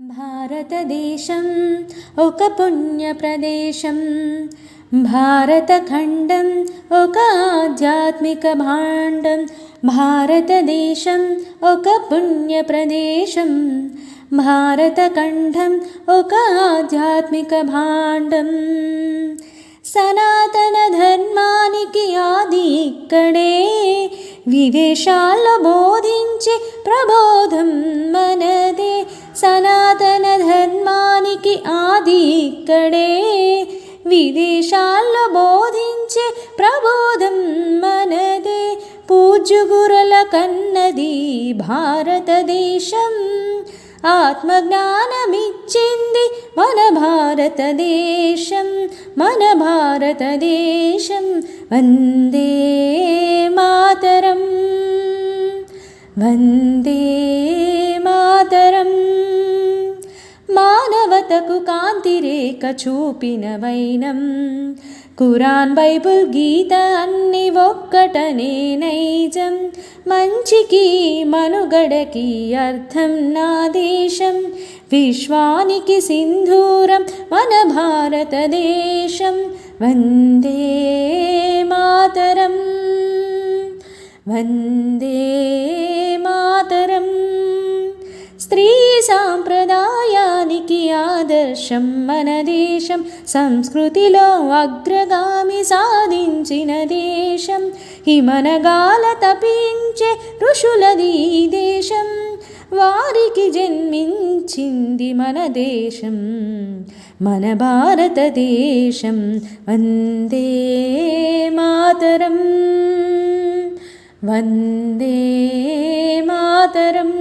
భారతదేశం ఒక పుణ్య ప్రదేశం, భారతఖండం ఒక ఆధ్యాత్మిక భాండం. భారతదేశం ఒక పుణ్య ప్రదేశం, భారతఖండం ఒక ఆధ్యాత్మిక భాండం. సనాతన ధర్మానికి ఆది ఇక్కడే, విదేశాల్లో బోధించే ప్రబోధం మనదే. సనాతన ధర్మానికి ఆది ఇక్కడే, విదేశాల్లో బోధించే ప్రబోధం మనదే. పూజ్యుగురుల కన్నది భారతదేశం, ఆత్మజ్ఞానమిచ్చింది మన భారతదేశం, మన భారతదేశం. వందే మాతరం, వందే మాతరం. మానవతకు కాంతిరేఖ చూపిన వైనం, ఖురాన్ బైబుల్ గీత అన్ని ఒక్కటనే నైజం. మంచికి మనుగడకి అర్థం నా దేశం, విశ్వానికి సింధూరం మన భారతదేశం. వందే మాతరం, వందే మాతరం. స్త్రీ సాంప్రదాయానికి ఆదర్శం మన దేశం, సంస్కృతిలో అగ్రగామి సాధించిన దేశం. హిమనగాల తపించే ఋషులది ఈ దేశం, వారికి జన్మించింది మన దేశం, మన భారతదేశం. వందే మాతరం, వందే మాతరం.